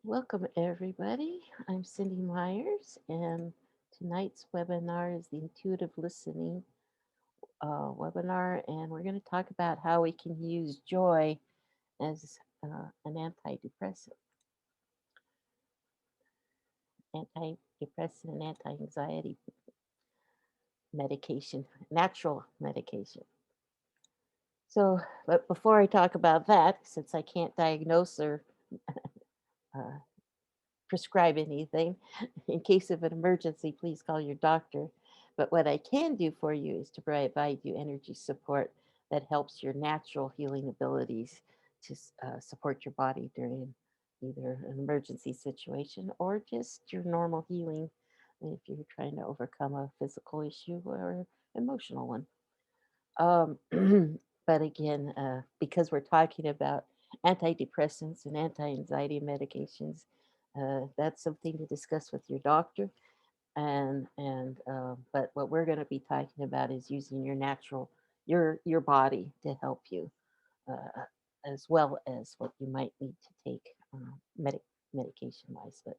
Welcome, everybody. I'm Cindy Myers, and tonight's webinar is the Intuitive Listening webinar, and we're going to talk about how we can use joy as an antidepressant and anti-anxiety medication, natural medication. So, but before I talk about that, since I can't diagnose or uh, prescribe anything. In case of an emergency, please call your doctor. But what I can do for you is to provide you energy support that helps your natural healing abilities to support your body during either an emergency situation or just your normal healing if you're trying to overcome a physical issue or emotional one. Um, but again, because we're talking about antidepressants and anti-anxiety medications, that's something to discuss with your doctor. But what we're going to be talking about is using your body to help you, as well as what you might need to take medication wise. But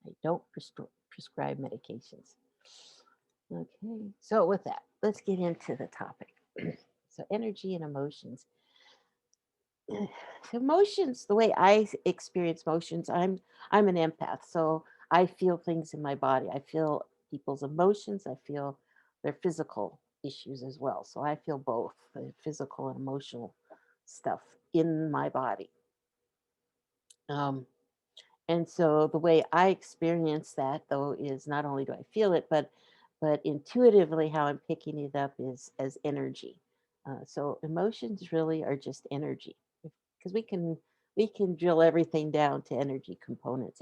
I don't prescribe medications. Okay, so with that, let's get into the topic. So energy and emotions. Emotions, the way experience emotions, I'm an empath, so I feel things in my body. I feel people's emotions. I feel their physical issues as well. So I feel both the physical and emotional stuff in my body. Um, and so the way I experience that though is not only do I feel it, but intuitively how I'm picking it up is as energy. So emotions really are just energy because we can drill everything down to energy components.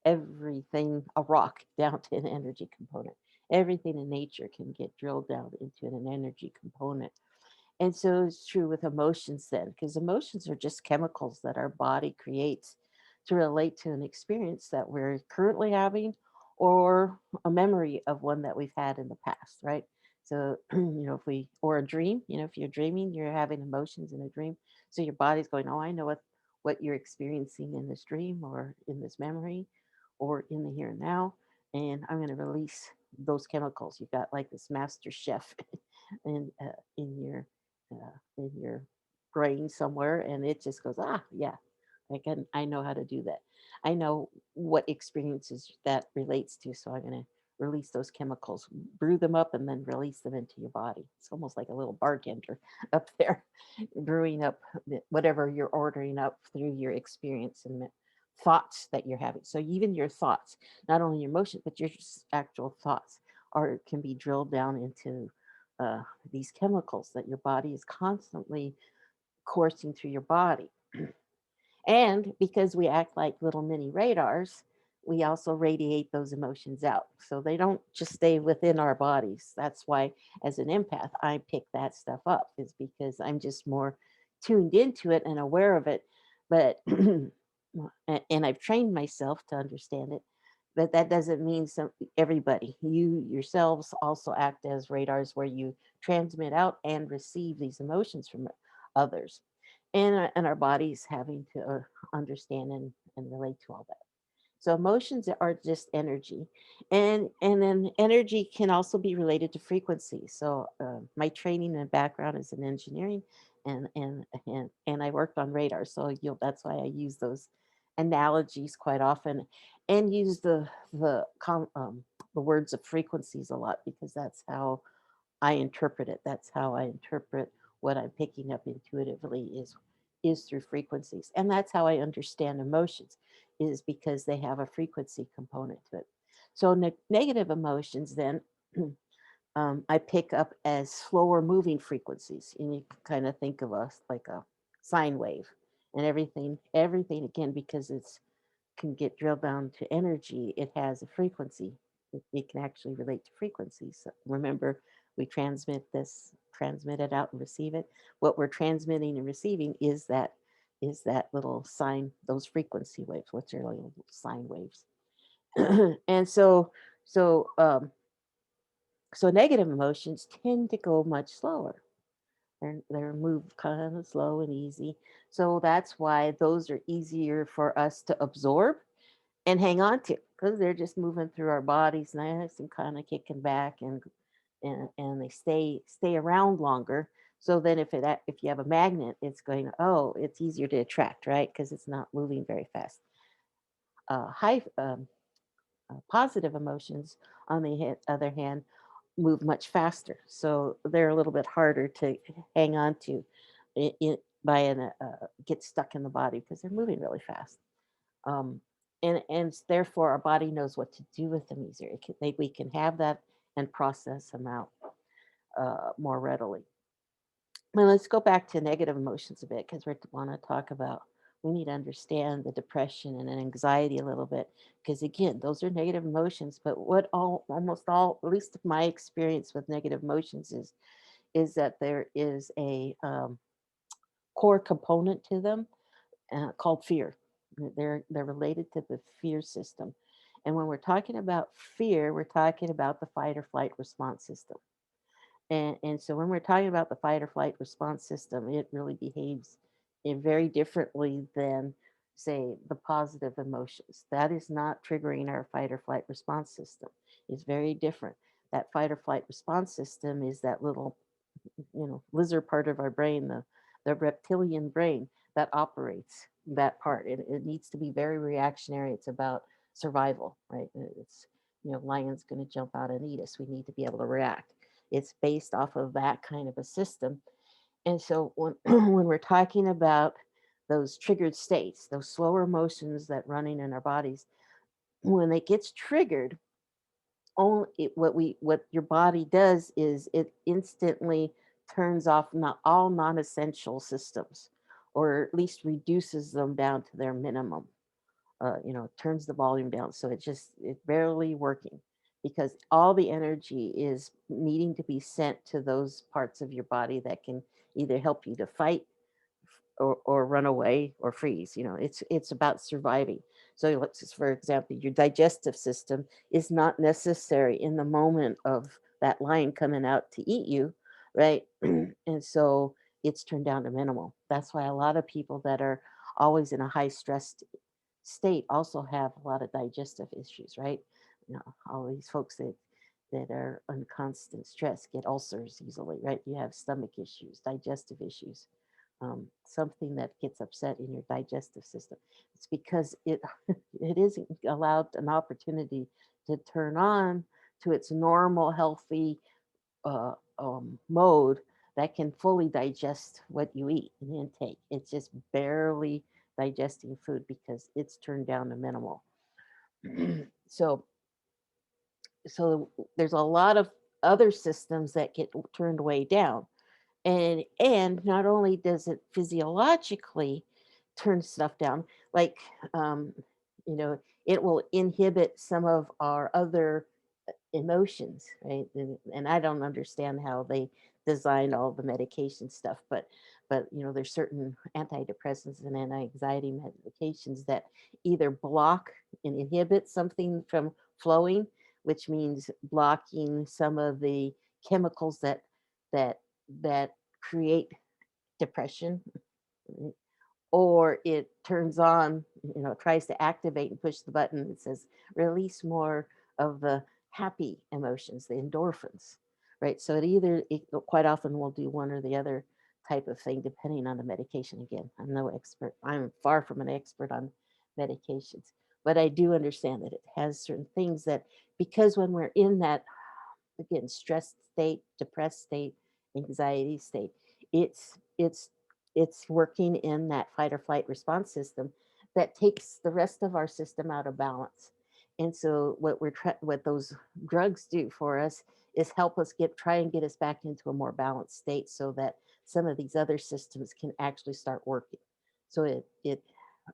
Everything a rock down to an energy component. Everything in nature can get drilled down into an energy component. And so it's true with emotions then, because emotions are just chemicals that our body creates to relate to an experience that we're currently having or a memory of one that we've had in the past, right? So, or a dream, if you're dreaming, you're having emotions in a dream. So your body's going, oh, I know what you're experiencing in this dream or in this memory or in the here and now. And I'm going to release those chemicals. You've got like this master chef in your brain somewhere, and it just goes, yeah, I know how to do that. I know what experiences that relates to, so I'm going to release those chemicals, brew them up, and then release them into your body. It's almost like a little bartender up there, brewing up whatever you're ordering up through your experience and thoughts that you're having. So even your thoughts, not only your emotions, but your actual thoughts, are can be drilled down into uh, these chemicals that your body is constantly coursing through your body. And because we act like little mini radars, we also radiate those emotions out. So they don't just stay within our bodies. That's why, as an empath, I pick that stuff up, is because I'm just more tuned into it and aware of it. But, and I've trained myself to understand it. But that doesn't mean everybody. You yourselves also act as radars where you transmit out and receive these emotions from others, and our bodies having to understand and relate to all that. So emotions are just energy, and then energy can also be related to frequency. So my training and background is in engineering, and I worked on radar. So that's why I use those analogies quite often, and use the words of frequencies a lot, because that's how I interpret it. That's how I interpret what I'm picking up intuitively is through frequencies. And that's how I understand emotions, is because they have a frequency component to it. So negative emotions then I pick up as slower moving frequencies. And you can kind of think of us like a sine wave, and everything again, because it's can get drilled down to energy, it has a frequency. It can actually relate to frequencies. So remember, we transmit it out and receive it. What we're transmitting and receiving is that little sine, those frequency waves, which are little sine waves. And so so negative emotions tend to go much slower. They're moved kind of slow and easy. So that's why those are easier for us to absorb, and hang on to because they're just moving through our bodies nice and kind of kicking back and they stay around longer. So then if you have a magnet, it's going, oh, it's easier to attract, right? Because it's not moving very fast. High Positive emotions, on the other hand, move much faster. So they're a little bit harder to hang on to by get stuck in the body because they're moving really fast. Um, and therefore, our body knows what to do with them easier. We can have that and process them out more readily. Well, let's go back to negative emotions a bit because we want to talk about. We need to understand the depression and anxiety a little bit because again, those are negative emotions. But what almost all, at least my experience with negative emotions is that there is a core component to them called fear. They're related to the fear system, and when we're talking about fear, we're talking about the fight or flight response system. And so when we're talking about the fight or flight response system, it really behaves very differently than, say, the positive emotions. That is not triggering our fight or flight response system. It's very different. That fight or flight response system is that little, lizard part of our brain, the reptilian brain that operates that part. It needs to be very reactionary. It's about survival, right? It's, lion's going to jump out and eat us. We need to be able to react. It's based off of that kind of a system. And so when when we're talking about those triggered states, those slower emotions that running in our bodies, when it gets triggered, what your body does is it instantly turns off not all non-essential systems, or at least reduces them down to their minimum. Turns the volume down so it's barely working because all the energy is needing to be sent to those parts of your body that can either help you to fight or run away or freeze. It's about surviving. So let's just, for example, your digestive system is not necessary in the moment of that lion coming out to eat you, right? And so it's turned down to minimal. That's why a lot of people that are always in a high stress state also have a lot of digestive issues, right? All these folks that are on constant stress get ulcers easily, right? You have stomach issues, digestive issues, something that gets upset in your digestive system. It's because it isn't allowed an opportunity to turn on to its normal, healthy mode that can fully digest what you eat and intake. It's just barely digesting food because it's turned down to minimal. so so there's a lot of other systems that get turned way down. And not only does it physiologically turn stuff down, like um, you know, it will inhibit some of our other emotions, right? And I don't understand how they design all the medication stuff, but there's certain antidepressants and anti-anxiety medications that either block and inhibit something from flowing, which means blocking some of the chemicals that that create depression, or it turns on, tries to activate and push the button that says release more of the happy emotions, the endorphins, right? So it quite often will do one or the other type of thing depending on the medication. Again, I'm no expert. I'm far from an expert on medications, but I do understand that it has certain things that, because when we're in that, again, stressed state, depressed state, anxiety state, it's it's working in that fight or flight response system that takes the rest of our system out of balance. And so what those drugs do for us is help us try and get us back into a more balanced state so that some of these other systems can actually start working. So it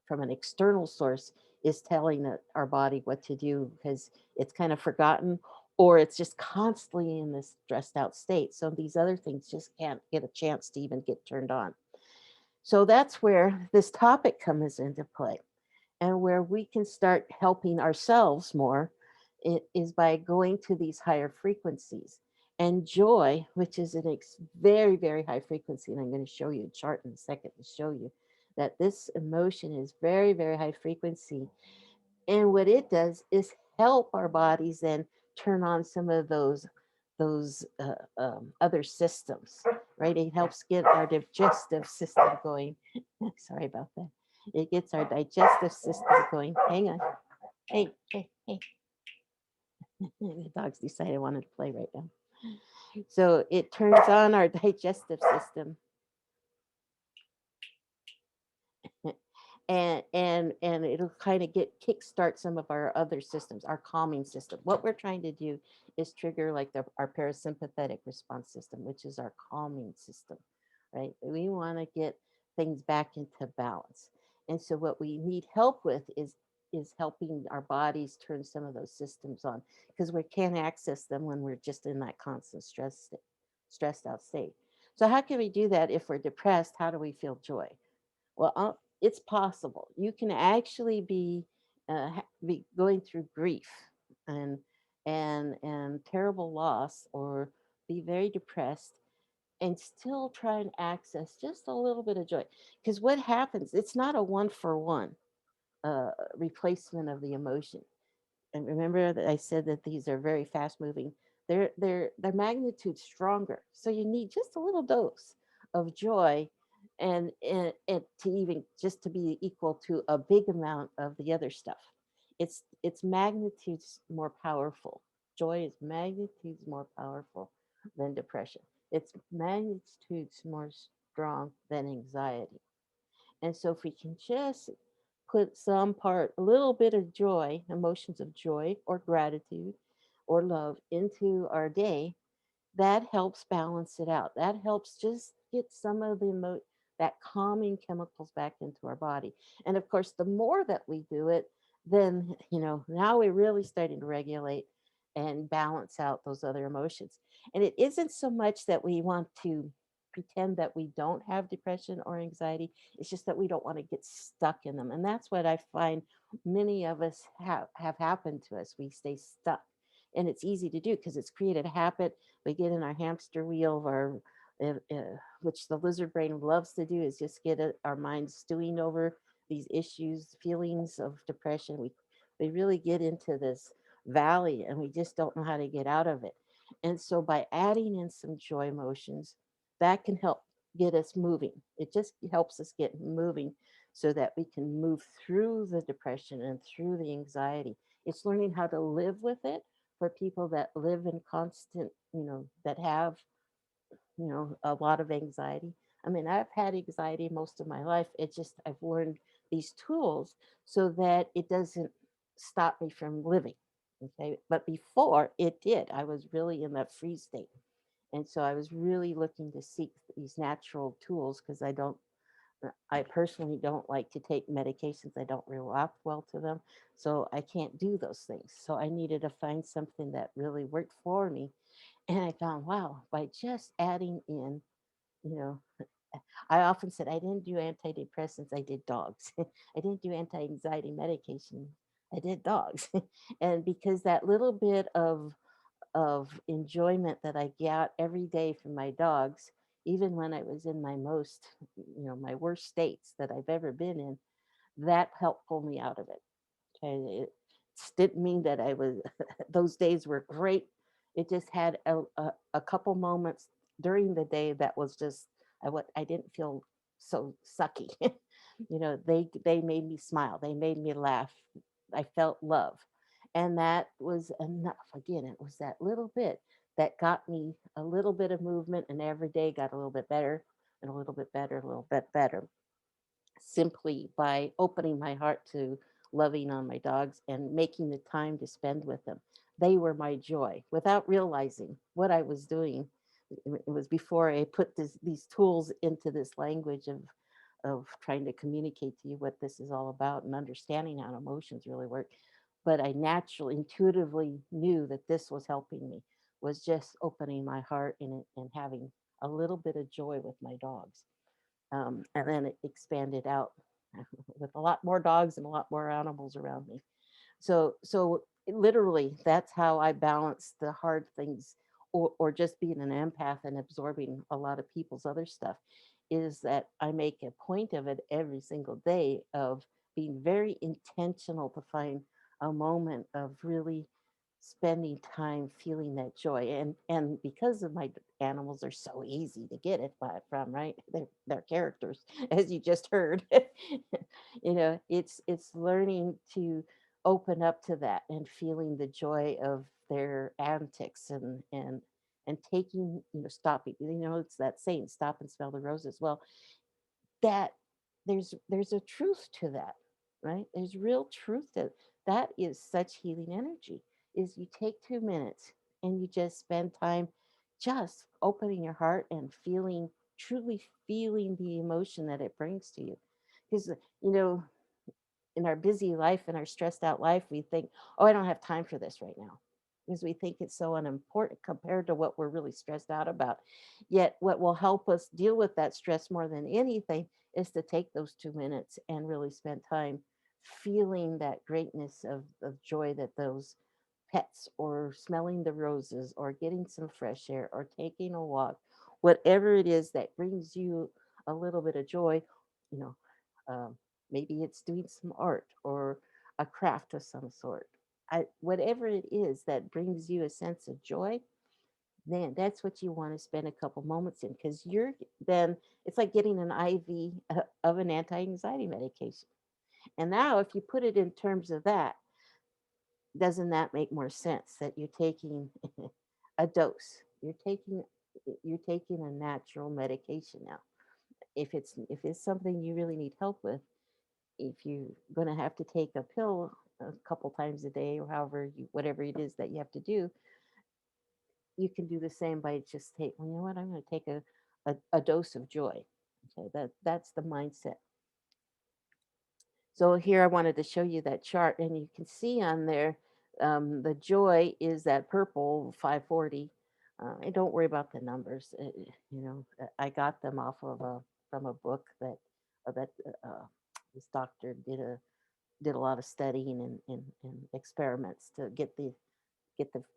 from an external source is telling our body what to do because it's kind of forgotten, or it's just constantly in this stressed out state. So these other things just can't get a chance to even get turned on. So that's where this topic comes into play, and where we can start helping ourselves more is by going to these higher frequencies. And joy, which is very, very high frequency, and I'm going to show you a chart in a second to show you that this emotion is very, very high frequency. And what it does is help our bodies then turn on some of those other systems, right? It helps get our digestive system going. Sorry about that. It gets our digestive system going. Hang on. Hey, hey, hey. The dogs decided I wanted to play right now. So it turns on our digestive system and it'll kind of get kickstart some of our other systems, our calming system. What we're trying to do is trigger like our parasympathetic response system, which is our calming system, right? We want to get things back into balance. And so what we need help with is helping our bodies turn some of those systems on because we can't access them when we're just in that constant stressed out state. So how can we do that if we're depressed? How do we feel joy? Well, it's possible. You can actually be going through grief and and terrible loss, or be very depressed, and still try and access just a little bit of joy. Because what happens? It's not a one for one replacement of the emotion. And remember that I said that these are very fast moving. Their magnitude stronger. So you need just a little dose of joy and to even just to be equal to a big amount of the other stuff. It's magnitudes more powerful. Joy is magnitudes more powerful than depression. It's magnitudes more strong than anxiety. And so if we can just put some part, a little bit of joy, emotions of joy or gratitude or love into our day, that helps balance it out. That helps just get some of that calming chemicals back into our body. And of course, the more that we do it, then now we're really starting to regulate and balance out those other emotions. And it isn't so much that we want to pretend that we don't have depression or anxiety. It's just that we don't want to get stuck in them. And that's what I find many of us have happened to us. We stay stuck. And it's easy to do because it's created a habit. We get in our hamster wheel of which the lizard brain loves to do, is just get our minds stewing over these issues, feelings of depression. We really get into this valley and we just don't know how to get out of it. And so by adding in some joy emotions, that can help get us moving. It just helps us get moving so that we can move through the depression and through the anxiety. It's learning how to live with it for people that live in constant, that have, a lot of anxiety. I mean, I've had anxiety most of my life. It's just I've learned these tools so that it doesn't stop me from living. Okay. But before it did, I was really in that freeze state. And so I was really looking to seek these natural tools because I personally don't like to take medications. I don't react well to them. So I can't do those things. So I needed to find something that really worked for me. And I found, wow, by just adding in, you know, I often said I didn't do antidepressants, I did dogs. I didn't do anti anxiety medication, I did dogs. And because that little bit of enjoyment that I got every day from my dogs, even when I was in my my worst states that I've ever been in, that helped pull me out of it. Okay. It didn't mean that I was, those days were great. It just had a couple moments during the day that was just, I didn't feel so sucky. They made me smile. They made me laugh. I felt love. And that was enough. Again, it was that little bit that got me a little bit of movement, and every day got a little bit better and a little bit better, a little bit better, simply by opening my heart to loving on my dogs and making the time to spend with them. They were my joy without realizing what I was doing. It was before I put these tools into this language of trying to communicate to you what this is all about and understanding how emotions really work. But I naturally, intuitively knew that this was helping me, was just opening my heart and having a little bit of joy with my dogs. And then it expanded out with a lot more dogs and a lot more animals around me. So literally, that's how I balance the hard things, or just being an empath and absorbing a lot of people's other stuff, is that I make a point of it every single day of being very intentional to find a moment of really spending time feeling that joy. And because of my animals are so easy to get it from, right? They're characters, as you just heard. It's learning to open up to that and feeling the joy of their antics and taking, stopping, it's that saying, stop and smell the roses. Well, that there's a truth to that, right? There's real truth to that. Is such healing energy. Is you take 2 minutes and you just spend time just opening your heart and feeling, truly feeling the emotion that it brings to you. Because you know in our busy life and our stressed out life, we think, oh, I don't have time for this right now, because we think it's so unimportant compared to what we're really stressed out about. Yet, what will help us deal with that stress more than anything is to take those 2 minutes and really spend time feeling that greatness of joy that those pets, or smelling the roses, or getting some fresh air, or taking a walk, whatever it is that brings you a little bit of joy, you know, um, maybe it's doing some art or a craft of some sort. Whatever it is that brings you a sense of joy, then that's what you want to spend a couple moments in, because then it's like getting an IV of an anti-anxiety medication. And now, if you put it in terms of that, doesn't that make more sense that you're taking a dose? You're taking a natural medication now. If it's something you really need help with, if you're going to have to take a pill a couple times a day, or whatever it is that you have to do, you can do the same by just take, well, you know what, I'm going to take a dose of joy. Okay, that's the mindset. So here I wanted to show you that chart, and you can see on there, the joy is that purple 540. And don't worry about the numbers. I got them off of from a book that this doctor did a lot of studying and experiments to get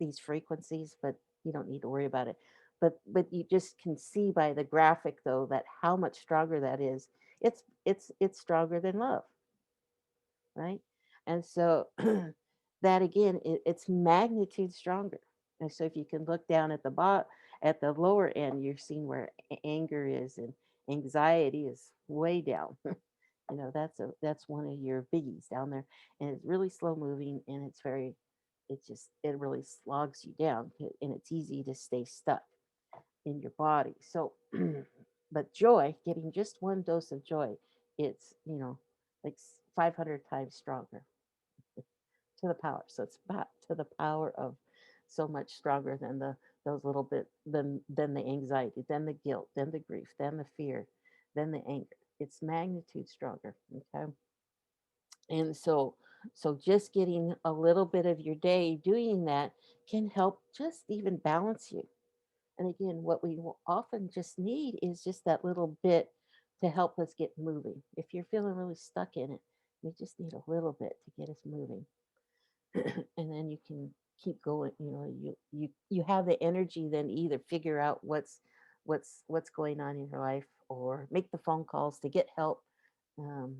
these frequencies, but you don't need to worry about it. But you just can see by the graphic, though, that how much stronger that is. It's stronger than love, right? And so that again, it's magnitude stronger. And so if you can look down at at the lower end, you're seeing where anger is, and anxiety is way down. That's one of your biggies down there, and it's really slow moving, and it really slogs you down, and it's easy to stay stuck in your body. So, but joy, getting just one dose of joy, it's like 500 times stronger to the power. So it's about to the power of so much stronger than those little bit than the anxiety, then the guilt, then the grief, then the fear, then the anger. It's magnitude stronger. Okay. And so just getting a little bit of your day doing that can help just even balance you. And again, what we will often just need is just that little bit to help us get moving. If you're feeling really stuck in it, we just need a little bit to get us moving. And then you can keep going. You have the energy then either figure out what's going on in your life, or make the phone calls to get help. um,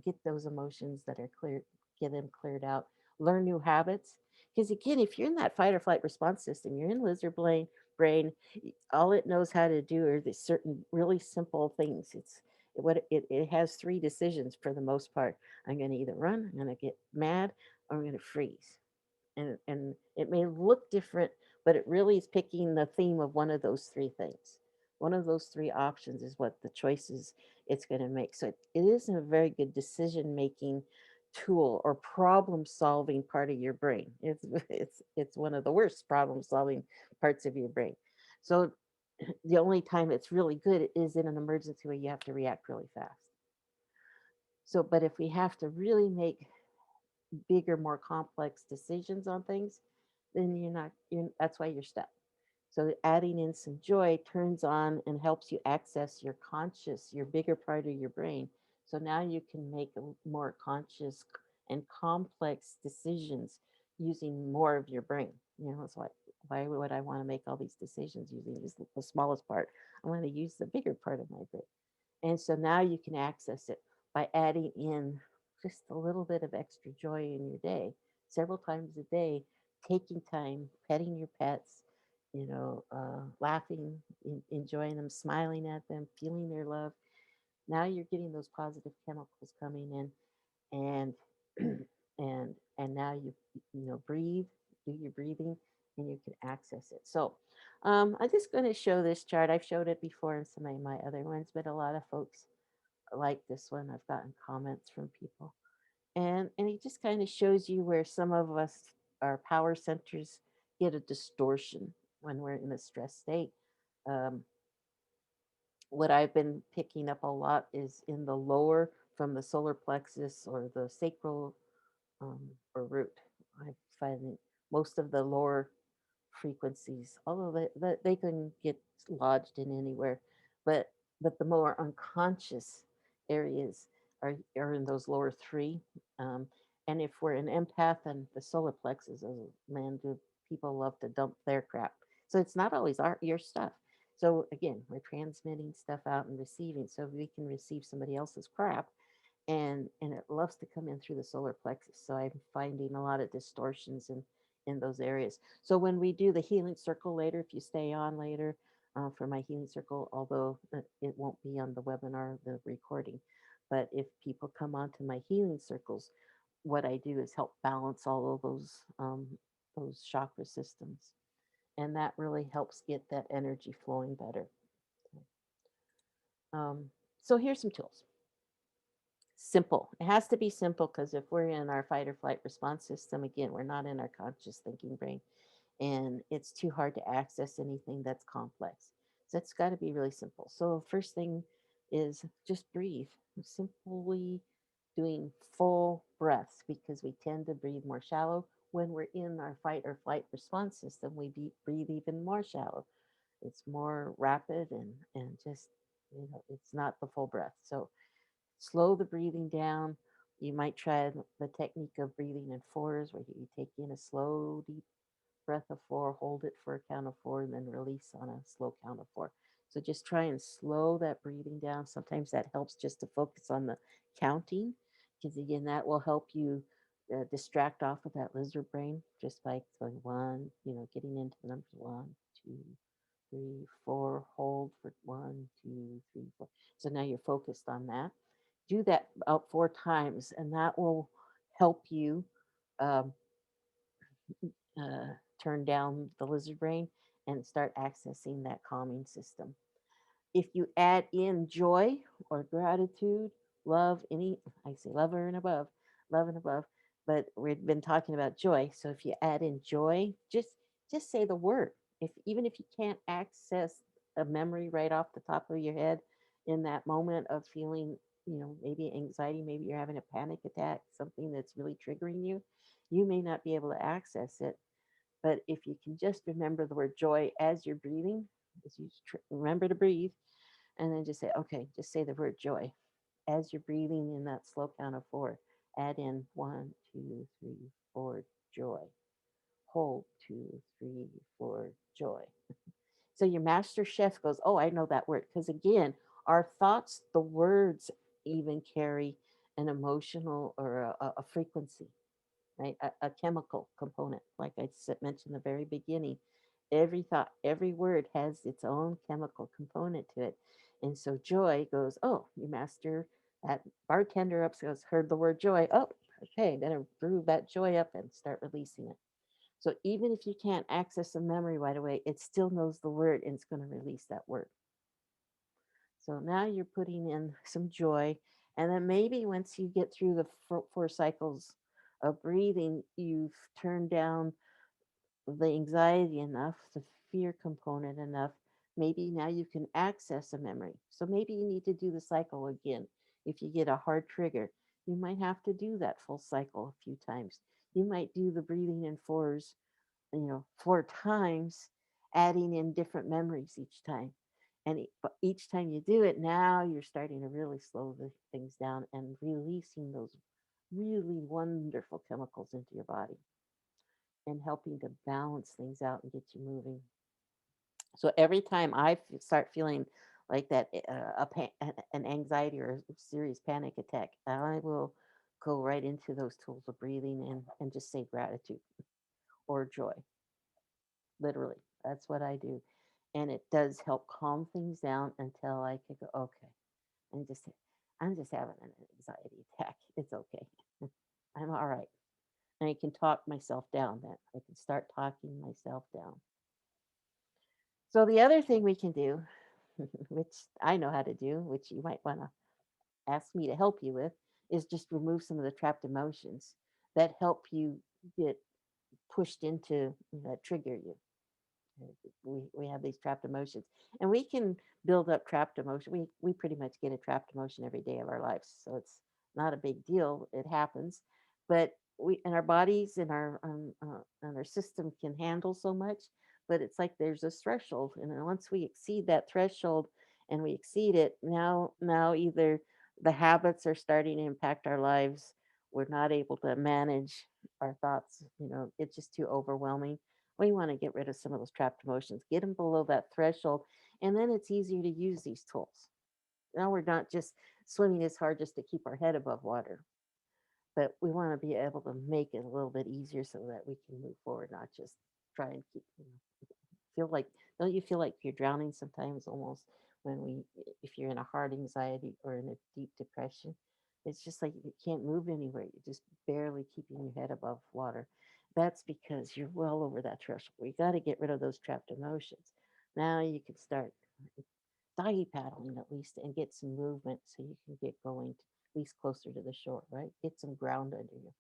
get those emotions that are clear, get them cleared out, learn new habits. Because again, if you're in that fight or flight response system, you're in lizard brain, all it knows how to do are these certain really simple things. It has three decisions for the most part. I'm going to either run, I'm going to get mad, or I'm going to freeze. And it may look different, but it really is picking the theme of one of those three things. One of those three options is what the choices it's going to make. So it is a very good decision making tool, or problem solving part of your brain. It's one of the worst problem solving parts of your brain. So the only time it's really good is in an emergency where you have to react really fast. So, but if we have to really make bigger, more complex decisions on things, then that's why you're stuck. So adding in some joy turns on and helps you access your bigger part of your brain. So now you can make more conscious and complex decisions using more of your brain. It's like, why would I want to make all these decisions using just the smallest part? I want to use the bigger part of my brain. And so now you can access it by adding in just a little bit of extra joy in your day, several times a day, taking time, petting your pets, laughing, enjoying them, smiling at them, feeling their love. Now you're getting those positive chemicals coming in, and and now breathe, do your breathing, and you can access it. So I'm just going to show this chart. I've showed it before in some of my other ones, but a lot of folks like this one. I've gotten comments from people, and it just kind of shows you where some of us, our power centers, get a distortion when we're in a stress state. um, what I've been picking up a lot is in the lower, from the solar plexus or the sacral, um, or root. I find most of the lower frequencies, although they can get lodged in anywhere, but the more unconscious areas are in those lower three. Um, and if we're an empath, and the solar plexus, oh man, do people love to dump their crap. So it's not always your stuff. So again, we're transmitting stuff out and receiving. So we can receive somebody else's crap, and it loves to come in through the solar plexus. So I'm finding a lot of distortions in those areas. So when we do the healing circle later, if you stay on later for my healing circle, although it won't be on the webinar, the recording, but if people come onto my healing circles, what I do is help balance all of those chakra systems, and that really helps get that energy flowing better. Um, so here's some tools. Simple. It has to be simple, because if we're in our fight or flight response system, again, we're not in our conscious thinking brain, and it's too hard to access anything that's complex. So it's got to be really simple. So first thing is just breathe. Simply doing full breaths, because we tend to breathe more shallow when we're in our fight or flight response system. We breathe even more shallow. It's more rapid, and just it's not the full breath. So slow the breathing down. You might try the technique of breathing in fours, where you take in a slow, deep breath of four, hold it for a count of four, and then release on a slow count of four. So just try and slow that breathing down. Sometimes that helps just to focus on the counting, because again, that will help you distract off of that lizard brain, just by going one, getting into the numbers one, two, three, four, hold for one, two, three, four. So now you're focused on that. Do that about four times, and that will help you um, uh, turn down the lizard brain and start accessing that calming system. If you add in joy or gratitude, love, I say love and above, but we've been talking about joy. So if you add in joy, just say the word. If even if you can't access a memory right off the top of your head in that moment of feeling, maybe anxiety, maybe you're having a panic attack, something that's really triggering you, you may not be able to access it. But if you can just remember the word joy as you're breathing, as you remember to breathe, and then just say, okay, just say the word joy as you're breathing in that slow count of four. Add in one, two, three, four, joy. Hold two, three, four, joy. So your master chef goes, oh, I know that word. Because again, our thoughts, the words even carry an emotional or a frequency, right? A chemical component, like I mentioned in the very beginning. Every thought, every word has its own chemical component to it. And so joy goes, oh, you master, that bartender up goes, heard the word joy. Oh, okay, better brew that joy up and start releasing it. So even if you can't access a memory right away, it still knows the word, and it's going to release that word. So now you're putting in some joy. And then maybe once you get through the four cycles of breathing, you've turned down the anxiety enough, the fear component enough. Maybe now you can access a memory. So maybe you need to do the cycle again. If you get a hard trigger, you might have to do that full cycle a few times. You might do the breathing in fours, four times, adding in different memories each time. And but each time you do it, now you're starting to really slow the things down and releasing those really wonderful chemicals into your body, and helping to balance things out and get you moving. So every time I start feeling like that, an anxiety or a serious panic attack, I will go right into those tools of breathing and just say gratitude or joy. Literally, that's what I do. And it does help calm things down until I can go, okay, I'm just I'm just having an anxiety attack. It's okay. I'm all right. And I can talk myself down then. I can start talking myself down. So the other thing we can do, which I know how to do, which you might want to ask me to help you with, is just remove some of the trapped emotions that help you get pushed into that trigger you. We have these trapped emotions, and we can build up trapped emotion. We pretty much get a trapped emotion every day of our lives, so it's not a big deal. It happens, but we and our bodies and our system can handle so much. But it's like there's a threshold, and then once we exceed that threshold, and we exceed it, now either the habits are starting to impact our lives. We're not able to manage our thoughts. It's just too overwhelming. We want to get rid of some of those trapped emotions, get them below that threshold, and then it's easier to use these tools. Now we're not just swimming as hard just to keep our head above water, but we want to be able to make it a little bit easier so that we can move forward, not just try and feel like, don't you feel like you're drowning sometimes almost when if you're in a hard anxiety or in a deep depression? It's just like you can't move anywhere. You're just barely keeping your head above water. That's because you're well over that threshold. We got to get rid of those trapped emotions. Now you can start doggy paddling at least and get some movement so you can get going at least closer to the shore, right? Get some ground under you.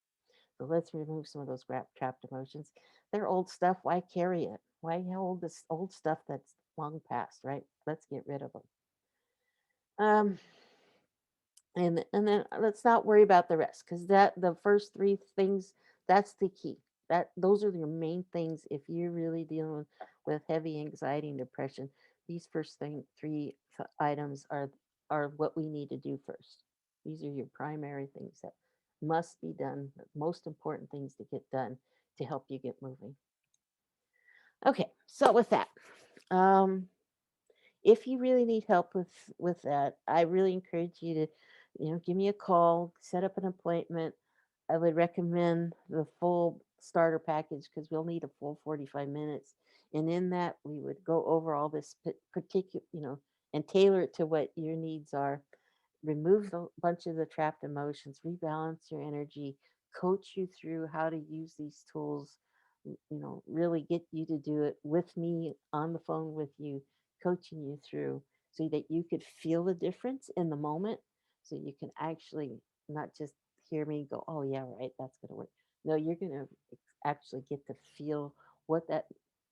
So let's remove some of those trapped emotions. They're old stuff. Why carry it? Why hold this old stuff that's long past, right? Let's get rid of them. Um, and then let's not worry about the rest because that the first three things, that's the key. Those are your main things if you're really dealing with heavy anxiety and depression. These first three items are what we need to do first. These are your primary things that must be done, the most important things to get done to help you get moving. Okay, so with that, um, if you really need help with that, I really encourage you to, give me a call, set up an appointment. I would recommend the full starter package because we'll need a full 45 minutes. And in that, we would go over all this particular, and tailor it to what your needs are. Remove a bunch of the trapped emotions, rebalance your energy, coach you through how to use these tools, really get you to do it with me on the phone with you, coaching you through so that you could feel the difference in the moment. So you can actually not just hear me go, oh, yeah, right, that's going to work. No, you're going to actually get to feel what that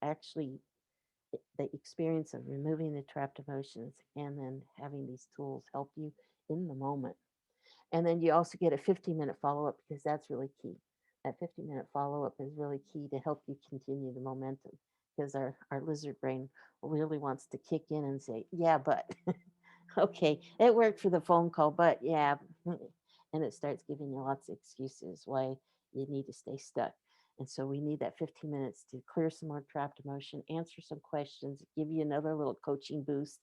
actually, the experience of removing the trapped emotions and then having these tools help you in the moment. And then you also get a 15-minute follow up because that's really key. That 15-minute follow up is really key to help you continue the momentum because our lizard brain really wants to kick in and say, yeah, but okay, it worked for the phone call, but yeah. And it starts giving you lots of excuses why you need to stay stuck. And so we need that 15 minutes to clear some more trapped emotion, answer some questions, give you another little coaching boost,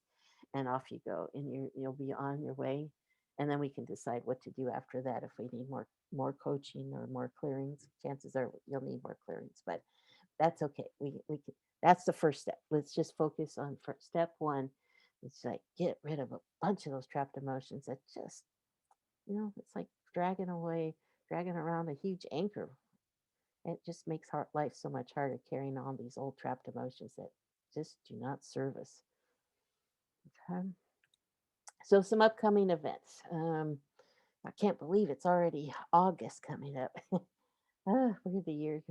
and off you go. And you'll be on your way. And then we can decide what to do after that if we need more coaching or more clearings. Chances are you'll need more clearings, but that's okay. We can, that's the first step. Let's just focus on step one. It's like get rid of a bunch of those trapped emotions that just, it's like dragging around a huge anchor. It just makes life so much harder carrying on these old trapped emotions that just do not serve us. Okay. So some upcoming events. I can't believe it's already August coming up. Look at the years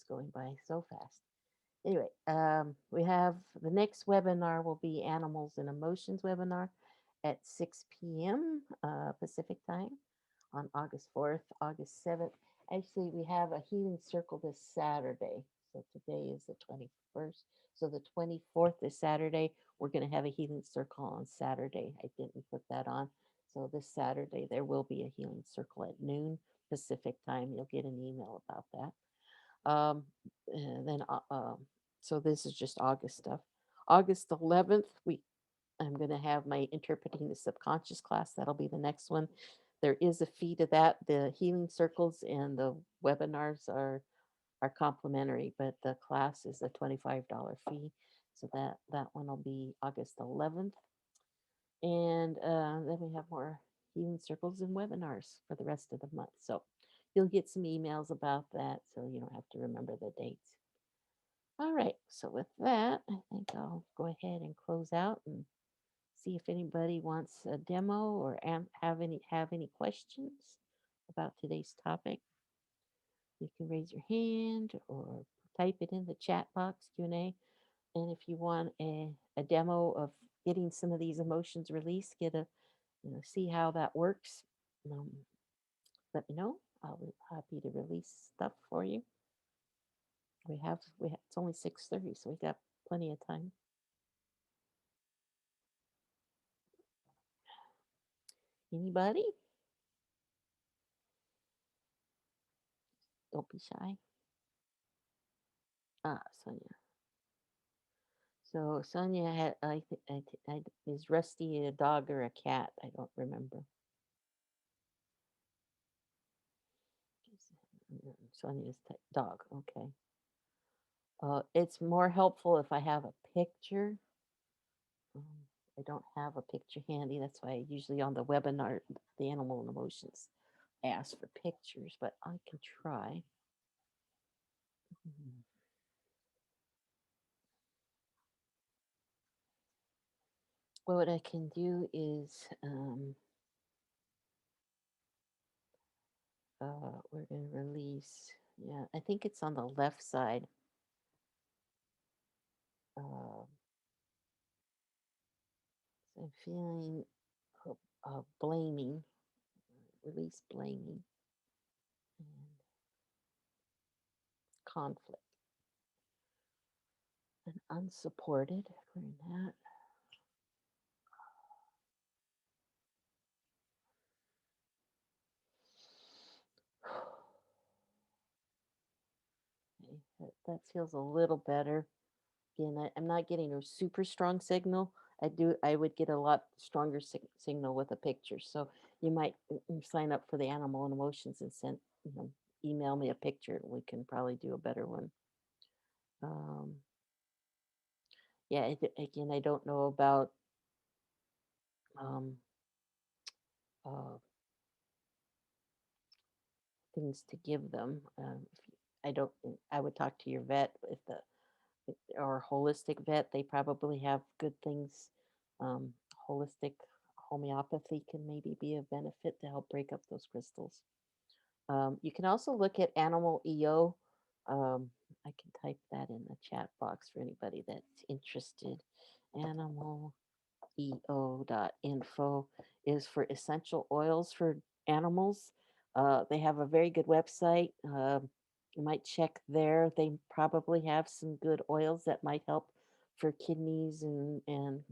going by so fast. Anyway, we have the next webinar will be Animals and Emotions webinar at 6 p.m. Pacific time on August 4th, August 7th. Actually, we have a healing circle this Saturday. So today is the 21st. So the 24th is Saturday. We're going to have a healing circle on Saturday. I didn't put that on. So this Saturday, there will be a healing circle at noon Pacific time. You'll get an email about that. And then, so this is just August stuff. August 11th, I'm going to have my interpreting the subconscious class. That'll be the next one. There is a fee to that. The healing circles and the webinars are complimentary, but the class is a $25 fee. So that one will be August 11th. And then we have more healing circles and webinars for the rest of the month. So you'll get some emails about that, so you don't have to remember the dates. All right. So with that, I think I'll go ahead and close out and see if anybody wants a demo or have any questions about today's topic. You can raise your hand or type it in the chat box Q&A. And if you want a demo of getting some of these emotions released, see how that works, um, let me know. I'll be happy to release stuff for you. It's only 6:30, so we got plenty of time. Anybody? Don't be shy. Ah, Sonia. So Sonia had, is Rusty a dog or a cat? I don't remember. Sonia's dog. Okay. It's more helpful if I have a picture. Um, I don't have a picture handy. That's why usually on the webinar, the animal and emotions, ask for pictures, but I can try. Mhm. Well, what I can do is we're going to release. Yeah, I think it's on the left side. Uh, so I'm feeling blaming, release blaming, and conflict, and unsupported. Clearing that. Okay, that feels a little better. Again, I'm not getting a super strong signal. I would get a lot stronger signal with a picture. So you might sign up for the animal and emotions and email me a picture. We can probably do a better one. Um, yeah, again, I don't know about um, uh, things to give them. I don't. I would talk to your vet or holistic vet. They probably have good things. Um, Holistic homeopathy can maybe be a benefit to help break up those crystals. You can also look at animal EO. I can type that in the chat box for anybody that's interested. Animal eo.info is for essential oils for animals. They have a very good website. You might check there. They probably have some good oils that might help for kidneys and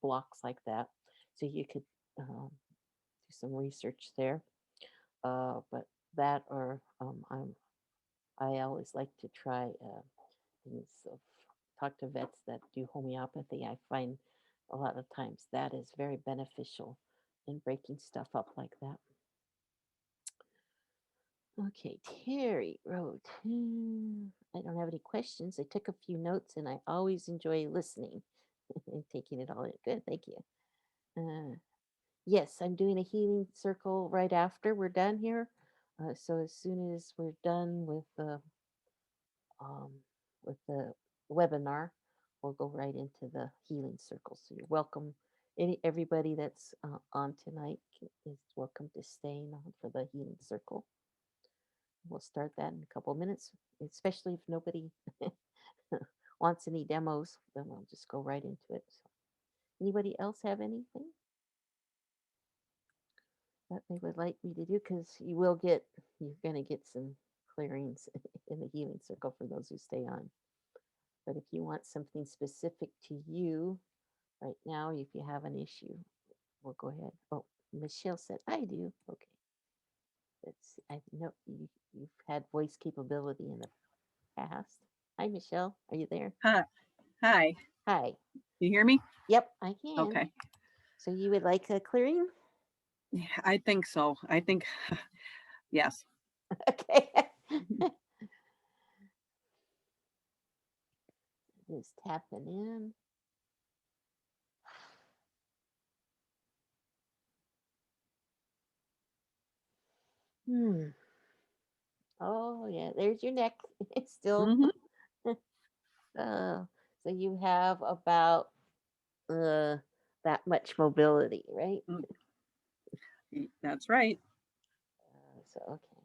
blocks like that. So you could do some research there. But that or I always like to try things of talk to vets that do homeopathy. I find a lot of times that is very beneficial in breaking stuff up like that. Okay, Terry wrote, I don't have any questions. I took a few notes and I always enjoy listening and taking it all in. Good, thank you. Yes, I'm doing a healing circle right after we're done here. So as soon as we're done um, with the webinar, we'll go right into the healing circle. So you're welcome. Everybody that's on tonight is welcome to staying on for the healing circle. We'll start that in a couple of minutes, especially if nobody wants any demos, then we'll just go right into it. So, anybody else have anything that they would like me to do? Because you're going to get some clearings in the healing circle for those who stay on. But if you want something specific to you right now, if you have an issue, we'll go ahead. Oh, Michelle said, I do. Okay. I know you've had voice capability in the past. Hi, Michelle. Are you there? Hi. Hi. Hi. You hear me? Yep, I can. Okay. So you would like a clearing? Yeah, I think so. I think yes. Okay. Mhm. Just tapping in. Hmm. Oh, yeah. There's your neck. It's still. Mhm. Uh, so you have about uh, that much mobility, right? Mm, that's right. So, okay.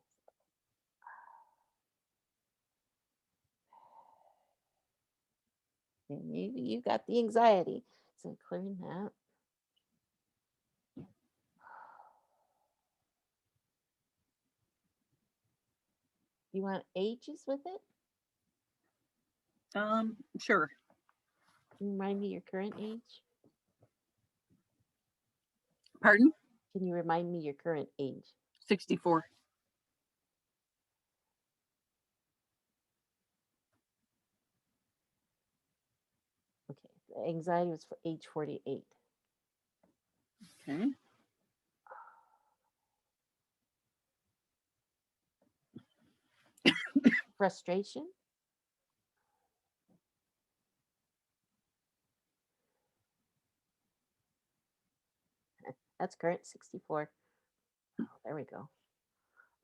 And you got the anxiety. So clearing that. You want ages with it? Sure. Can you remind me your current age? Pardon? Can you remind me your current age? 64. Okay. The anxiety was for age 48. Okay. Frustration? That's current 64. Oh, there we go.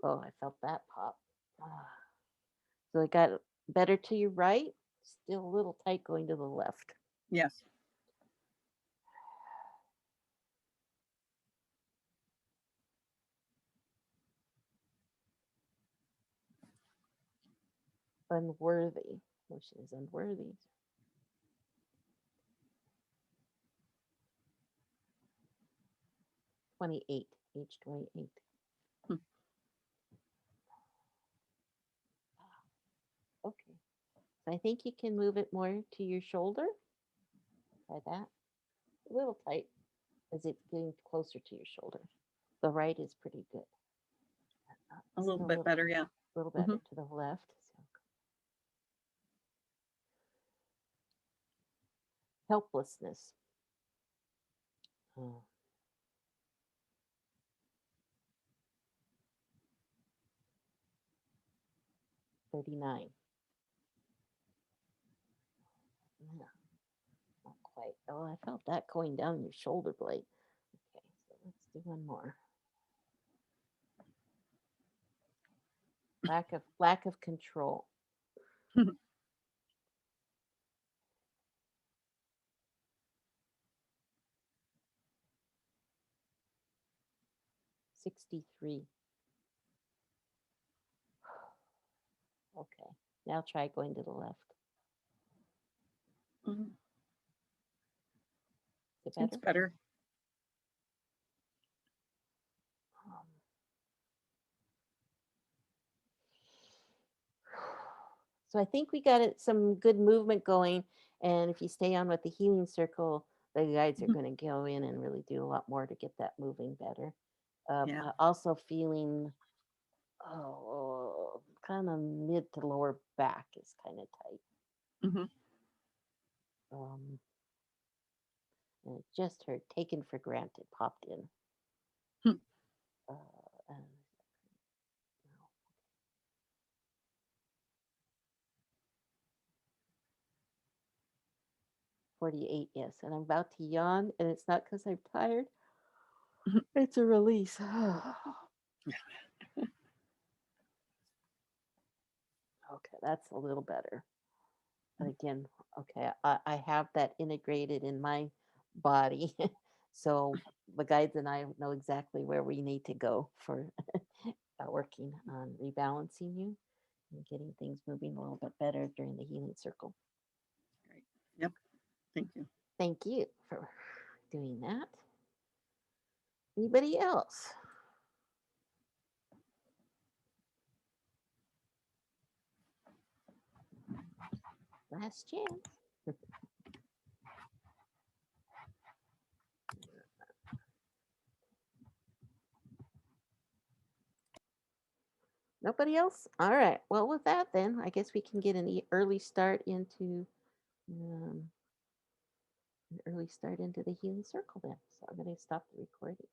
Oh, I felt that pop. Ah. So it got better to your right, still a little tight going to the left. Yes. Unworthy. Motion is unworthy. 28, age 28. Hmm. Okay. So I think you can move it more to your shoulder. Try that. A little tight as it's getting closer to your shoulder. The right is pretty good. A little Still bit better, yeah. a little Hmm. better to the left. So helplessness. Oh, 39. Yeah, not quite. Oh, I felt that going down your shoulder blade. Okay, so let's do one more. Lack of control. 63. Okay. Now try going to the left. Mhm. Is it It's better? better. Um, So I think we got some good movement going. And if you stay on with the healing circle, the guides are Mhm. going to go in and really do a lot more to get that moving better. Yeah. Also feeling, oh, kind of mid to lower back is kind of tight. Hmm. Um, and it just heard taken for granted popped in. Uh, and, no, 48, yes. And I'm about to yawn, and it's not because I'm tired. It's a release. Okay, that's a little better. But again, okay, I have that integrated in my body. So the guides and I know exactly where we need to go for working on rebalancing you and getting things moving a little bit better during the healing circle. Great. Yep. Thank you. Thank you for doing that. Anybody else? Last chance. Nobody else? All right. Well, with that, then I guess we can get early start into um, an early start into the healing circle. Then, so I'm going to stop the recording.